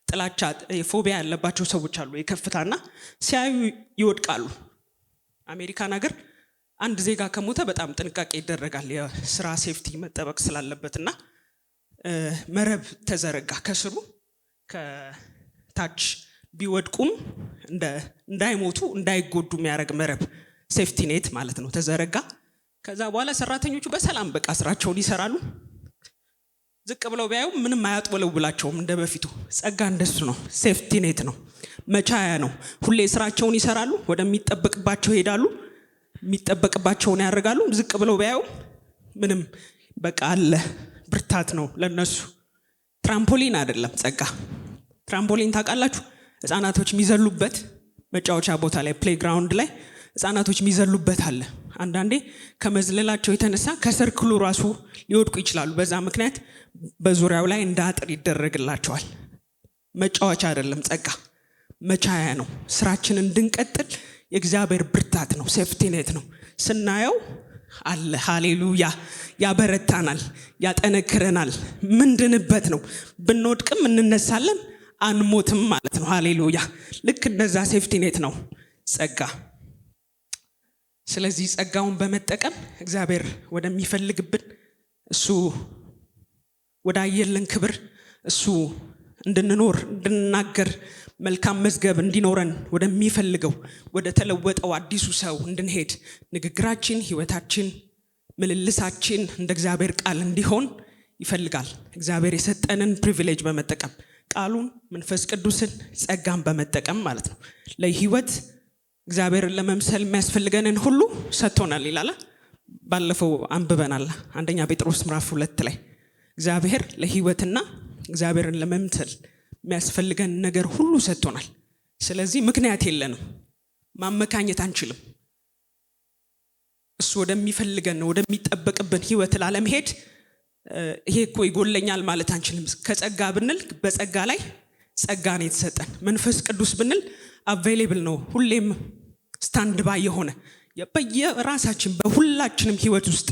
ጥላቻ ፎቢያ ያለባቸው ሰዎች አሉ፣ የከፍታና ሲያዩ ይወድቃሉ። አሜሪካን ሀገር አንድ ዜጋ ከሞተ በጣም ጥንቃቄ ይደረጋል፣ የስራ ሴፍቲ መጠበቅ ስላለበትና መረብ ተዘረጋ ከስሩ። ከታች ቢወድቁም እንዳይሞቱ እንዳይጎዱ የሚያደርግ መረብ ሴፍቲ ኔት ማለት ነው ተዘረጋ። ከዛ በኋላ ሰራተኞቹ በሰላም በቃ ስራቸውን ይሰራሉ። ዝቅ ብለው ቢያዩ ምንም አያጥወለውላቸውም እንደበፊቱ። ጸጋ እንደሱ ነው፣ ሴፍቲ ኔት ነው፣ መቻያ ነው። ሁሌ ስራቸውን ይሰራሉ፣ ወደሚጠበቅባቸው ይሄዳሉ፣ የሚጠበቅባቸውን ያደርጋሉ። ዝቅ ብለው ቢያዩ ምንም በቃ አለ፣ ብርታት ነው ለነሱ። ትራምፖሊን አይደለም ጸጋ። ትራምፖሊን ታውቃላችሁ? ህፃናቶች የሚዘሉበት መጫወቻ ቦታ ላይ ፕሌይግራውንድ ላይ ህፃናቶች የሚዘሉበት አለ። አንዳንዴ ከመዝለላቸው የተነሳ ከሰርክሉ ራሱ ሊወድቁ ይችላሉ። በዛ ምክንያት በዙሪያው ላይ እንደ አጥር ይደረግላቸዋል። መጫወቻ አይደለም ጸጋ፣ መቻያ ነው። ስራችንን እንድንቀጥል የእግዚአብሔር ብርታት ነው፣ ሴፍቲኔት ነው። ስናየው አለ። ሃሌሉያ። ያበረታናል፣ ያጠነክረናል። ምንድንበት ነው። ብንወድቅም እንነሳለን፣ አንሞትም ማለት ነው። ሃሌሉያ። ልክ እንደዛ ሴፍቲኔት ነው ጸጋ። ስለዚህ ጸጋውን በመጠቀም እግዚአብሔር ወደሚፈልግብን እሱ ወዳየልን ክብር እሱ እንድንኖር እንድንናገር መልካም መዝገብ እንዲኖረን ወደሚፈልገው ወደ ተለወጠው አዲሱ ሰው እንድንሄድ ንግግራችን፣ ህይወታችን፣ ምልልሳችን እንደ እግዚአብሔር ቃል እንዲሆን ይፈልጋል። እግዚአብሔር የሰጠንን ፕሪቪሌጅ በመጠቀም ቃሉን፣ መንፈስ ቅዱስን፣ ጸጋን በመጠቀም ማለት ነው ለህይወት እግዚአብሔርን ለመምሰል የሚያስፈልገንን ሁሉ ሰጥቶናል ይላል። ባለፈው አንብበናል። አንደኛ ጴጥሮስ ምዕራፍ 2 ላይ እግዚአብሔር ለህይወትና እግዚአብሔርን ለመምሰል የሚያስፈልገን ነገር ሁሉ ሰጥቶናል። ስለዚህ ምክንያት የለንም፣ ማመካኘት አንችልም። እሱ ወደሚፈልገን ወደሚጠበቅብን ህይወት ላለመሄድ ይሄ እኮ ይጎለኛል ማለት አንችልም። ከጸጋ ብንል በጸጋ ላይ ጸጋ ነው የተሰጠን። መንፈስ ቅዱስ ብንል አቬሌብል ነው፣ ሁሌም ስታንድ ባይ የሆነ በየራሳችን በሁላችንም ህይወት ውስጥ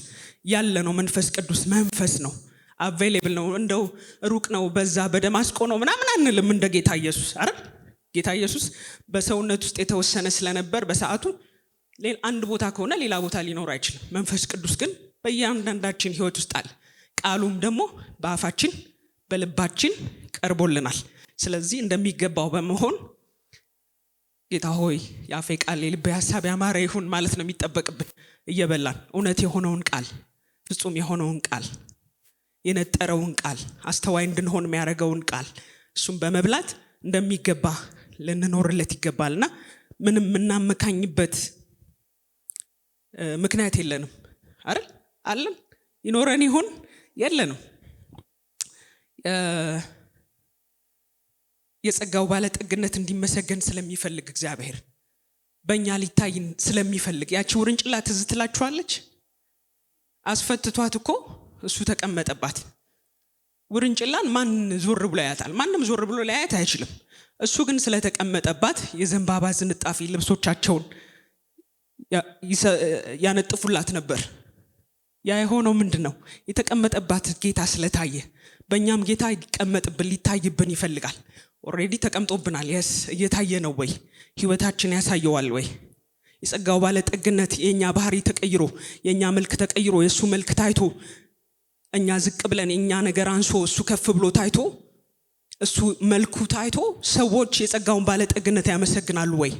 ያለ ነው። መንፈስ ቅዱስ መንፈስ ነው፣ አቬሌብል ነው። እንደው ሩቅ ነው በዛ በደማስቆ ነው ምናምን አንልም። እንደ ጌታ ኢየሱስ አይደል? ጌታ ኢየሱስ በሰውነት ውስጥ የተወሰነ ስለነበር በሰዓቱ አንድ ቦታ ከሆነ ሌላ ቦታ ሊኖር አይችልም። መንፈስ ቅዱስ ግን በእያንዳንዳችን ህይወት ውስጥ አለ። ቃሉም ደግሞ በአፋችን በልባችን ቀርቦልናል። ስለዚህ እንደሚገባው በመሆን ጌታ ሆይ የአፌ ቃል የልቤ ሐሳብ ያማረ ይሁን ማለት ነው የሚጠበቅብን። እየበላን እውነት የሆነውን ቃል፣ ፍጹም የሆነውን ቃል፣ የነጠረውን ቃል፣ አስተዋይ እንድንሆን የሚያደርገውን ቃል እሱም በመብላት እንደሚገባ ልንኖርለት ይገባልና ምንም እናመካኝበት ምክንያት የለንም አይደል? አለን ይኖረን ይሁን የለንም። የጸጋው ባለጠግነት እንዲመሰገን ስለሚፈልግ እግዚአብሔር በእኛ ሊታይ ስለሚፈልግ ያቺ ውርንጭላ ትዝ ትላችኋለች? አስፈትቷት እኮ እሱ ተቀመጠባት። ውርንጭላን ማን ዞር ብሎ ያያታል? ማንም ዞር ብሎ ሊያያት አይችልም። እሱ ግን ስለተቀመጠባት የዘንባባ ዝንጣፊ ልብሶቻቸውን ያነጥፉላት ነበር። ያ የሆነው ምንድነው? የተቀመጠባት ጌታ ስለታየ። በእኛም ጌታ ሊቀመጥብን ሊታይብን ይፈልጋል። ኦሬዲ ተቀምጦብናል። የስ እየታየ ነው ወይ? ህይወታችን ያሳየዋል ወይ? የጸጋው ባለጠግነት የኛ ባህሪ ተቀይሮ የኛ መልክ ተቀይሮ የሱ መልክ ታይቶ እኛ ዝቅ ብለን የኛ ነገር አንሶ እሱ ከፍ ብሎ ታይቶ እሱ መልኩ ታይቶ ሰዎች የጸጋውን ባለጠግነት ያመሰግናሉ ወይ?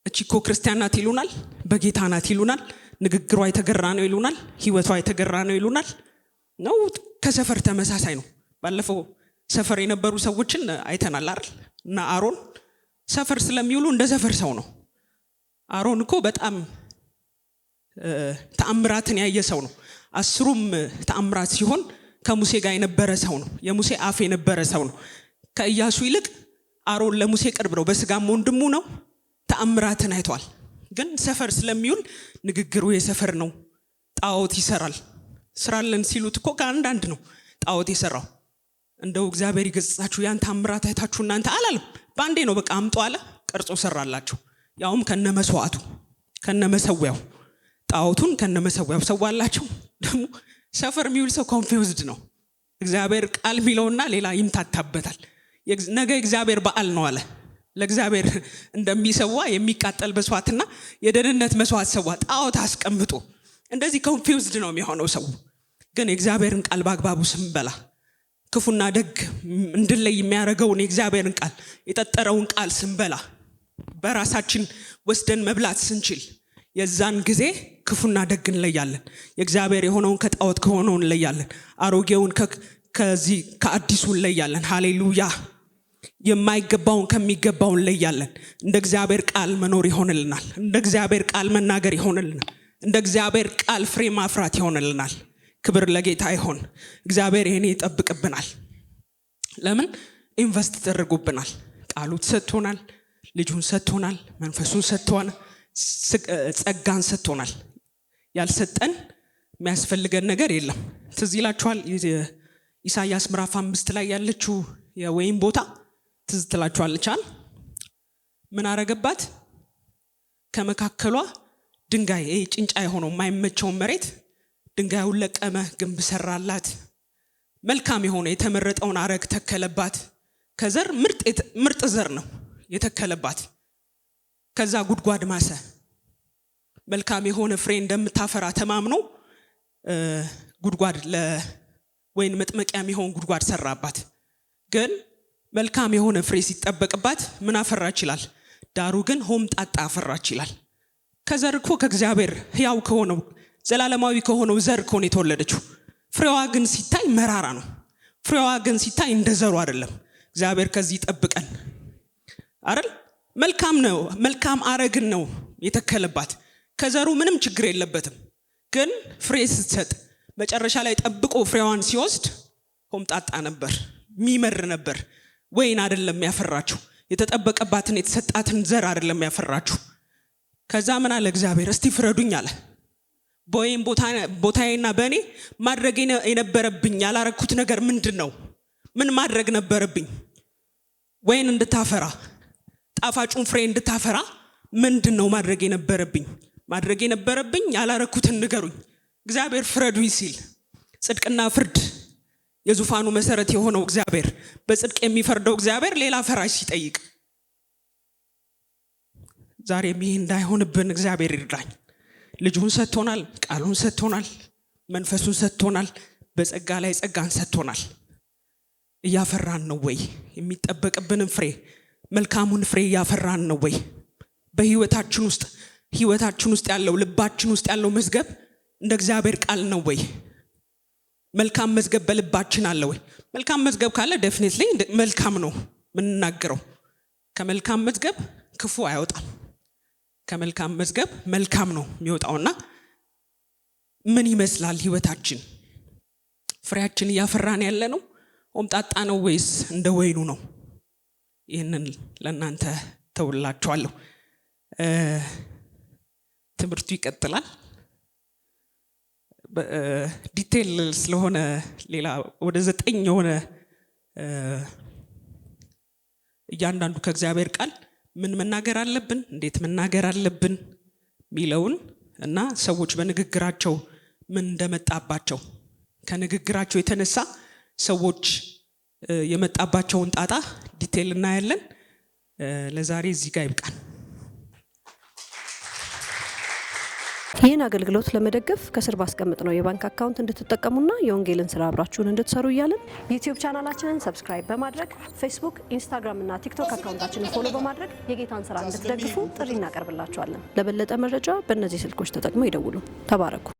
እቺኮ ክርስቲያን ናት ይሉናል፣ በጌታ ናት ይሉናል፣ ንግግሯ የተገራ ነው ይሉናል፣ ህይወቷ የተገራ ነው ይሉናል። ነው ከሰፈር ተመሳሳይ ነው። ባለፈው ሰፈር የነበሩ ሰዎችን አይተናል አይደል? እና አሮን ሰፈር ስለሚውሉ እንደ ሰፈር ሰው ነው። አሮን እኮ በጣም ተአምራትን ያየ ሰው ነው። 10ሩም ተአምራት ሲሆን ከሙሴ ጋር የነበረ ሰው ነው። የሙሴ አፍ የነበረ ሰው ነው። ከኢያሱ ይልቅ አሮን ለሙሴ ቅርብ ነው። በስጋም ወንድሙ ነው። ተአምራትን አይቷል። ግን ሰፈር ስለሚውል ንግግሩ የሰፈር ነው። ጣዖት ይሰራል። ስራለን ሲሉት እኮ ከአንዳንድ ነው ጣዖት የሰራው። እንደው እግዚአብሔር ይገስጻችሁ ያን ተአምራት አይታችሁ እናንተ አላለም። ባንዴ ነው በቃ አምጦ አለ፣ ቀርጾ ሰራላችሁ። ያውም ከነመስዋዕቱ ከነመሰዊያው፣ ጣዖቱን ከነመሰዊያው ሰዋላችሁ። ደግሞ ሰፈር የሚውል ሰው ኮንፊውዝድ ነው። እግዚአብሔር ቃል ሚለውና ሌላ ይምታታበታል። ነገ እግዚአብሔር በዓል ነው አለ። ለእግዚአብሔር እንደሚሰዋ የሚቃጠል መስዋዕትና የደህንነት መስዋዕት ሰዋ፣ ጣዖት አስቀምጦ እንደዚህ ኮንፊውዝድ ነው የሚሆነው ሰው። ግን የእግዚአብሔርን ቃል በአግባቡ ስንበላ ክፉና ደግ እንድንለይ የሚያደርገውን የእግዚአብሔርን ቃል የጠጠረውን ቃል ስንበላ በራሳችን ወስደን መብላት ስንችል የዛን ጊዜ ክፉና ደግ እንለያለን። የእግዚአብሔር የሆነውን ከጣዖት ከሆነው እንለያለን። አሮጌውን ከዚህ ከአዲሱ እንለያለን። ሃሌሉያ። የማይገባውን ከሚገባው እንለያለን። እንደ እግዚአብሔር ቃል መኖር ይሆንልናል። እንደ እግዚአብሔር ቃል መናገር ይሆንልናል። እንደ እግዚአብሔር ቃል ፍሬ ማፍራት ይሆንልናል። ክብር ለጌታ ይሁን። እግዚአብሔር ይሄን ይጠብቅብናል። ለምን? ኢንቨስት ተደርጎብናል። ቃሉ ተሰጥቶናል፣ ልጁን ሰጥቶናል፣ መንፈሱን ሰጥቶናል፣ ጸጋን ሰጥቶናል። ያልሰጠን የሚያስፈልገን ነገር የለም። ትዝ ይላችኋል ኢሳይያስ ምዕራፍ 5 ላይ ያለችው የወይን ቦታ ትዝ ትላችኋለች። ምን አረገባት? ከመካከሏ ድንጋይ ጭንጫ የሆነው የማይመቸውን መሬት ድንጋዩን ለቀመ፣ ግንብ ሰራላት። መልካም የሆነ የተመረጠውን አረግ ተከለባት። ከዘር ምርጥ ዘር ነው የተከለባት። ከዛ ጉድጓድ ማሰ። መልካም የሆነ ፍሬ እንደምታፈራ ተማምኖ ጉድጓድ ለወይን መጥመቂያ የሚሆን ጉድጓድ ሰራባት። ግን መልካም የሆነ ፍሬ ሲጠበቅባት ምን አፈራች ይላል? ዳሩ ግን ሆምጣጣ አፈራች ይላል። ከዘር እኮ ከእግዚአብሔር ሕያው ከሆነው ዘላለማዊ ከሆነው ዘር ከሆነ የተወለደችው። ፍሬዋ ግን ሲታይ መራራ ነው። ፍሬዋ ግን ሲታይ እንደዘሩ አይደለም። እግዚአብሔር ከዚህ ይጠብቀን አይደል? መልካም ነው። መልካም አረግን ነው የተከለባት። ከዘሩ ምንም ችግር የለበትም። ግን ፍሬ ስትሰጥ መጨረሻ ላይ ጠብቆ ፍሬዋን ሲወስድ ሆምጣጣ ነበር፣ ሚመር ነበር። ወይን አይደለም ያፈራችሁ። የተጠበቀባትን የተሰጣትን ዘር አይደለም ያፈራችሁ። ከዛ ምን አለ እግዚአብሔር? እስቲ ፍረዱኝ አለ። በወይን ቦታዬና በእኔ ማድረግ የነበረብኝ ያላረኩት ነገር ምንድን ነው? ምን ማድረግ ነበረብኝ? ወይን እንድታፈራ ጣፋጩን ፍሬ እንድታፈራ ምንድን ነው ማድረግ የነበረብኝ? ማድረግ የነበረብኝ ያላረኩትን ንገሩኝ። እግዚአብሔር ፍረዱኝ ሲል ጽድቅና ፍርድ የዙፋኑ መሰረት የሆነው እግዚአብሔር፣ በጽድቅ የሚፈርደው እግዚአብሔር ሌላ ፈራጅ ሲጠይቅ ዛሬም ይህ እንዳይሆንብን እግዚአብሔር ይርዳኝ። ልጁን ሰጥቶናል፣ ቃሉን ሰጥቶናል፣ መንፈሱን ሰጥቶናል፣ በጸጋ ላይ ጸጋን ሰጥቶናል። እያፈራን ነው ወይ? የሚጠበቅብንን ፍሬ መልካሙን ፍሬ ያፈራን ነው ወይ? በህይወታችን ውስጥ ያለው ልባችን ውስጥ ያለው መዝገብ እንደ እግዚአብሔር ቃል ነው ወይ? መልካም መዝገብ በልባችን አለ ወይ? መልካም መዝገብ ካለ ዴፊኒትሊ መልካም ነው ምንናገረው። ከመልካም መዝገብ ክፉ አይወጣም። ከመልካም መዝገብ መልካም ነው የሚወጣውና ምን ይመስላል ህይወታችን? ፍሬያችን ያፈራን ያለ ነው ኦምጣጣ ነው ወይስ እንደ ወይኑ ነው? ይሄንን ለእናንተ ተውላችኋለሁ። ትምህርቱ ይቀጥላል። ዲቴል ስለሆነ ሌላ ወደ 9 የሆነ እያንዳንዱ ከእግዚአብሔር ቃል ምን መናገር አለብን፣ እንዴት መናገር አለብን ሚለውን እና ሰዎች በንግግራቸው ምን እንደመጣባቸው ከንግግራቸው የተነሳ ሰዎች የመጣባቸውን ጣጣ ዲቴል እናያለን። ለዛሬ እዚህ ጋር ይብቃል። ይህን አገልግሎት ለመደገፍ ከስር ባስቀምጥነው የባንክ አካውንት እንድትጠቀሙና የወንጌልን ስራ አብራችሁን እንድትሰሩ እያልን ዩቲዩብ ቻናላችንን ሰብስክራይብ በማድረግ ፌስቡክ፣ ኢንስታግራም እና ቲክቶክ አካውንታችንን ፎሎ በማድረግ የጌታን ስራ እንድትደግፉ ጥሪ እናቀርብላችኋለን። ለበለጠ መረጃ በእነዚህ ስልኮች ተጠቅመው ይደውሉ። ተባረኩ።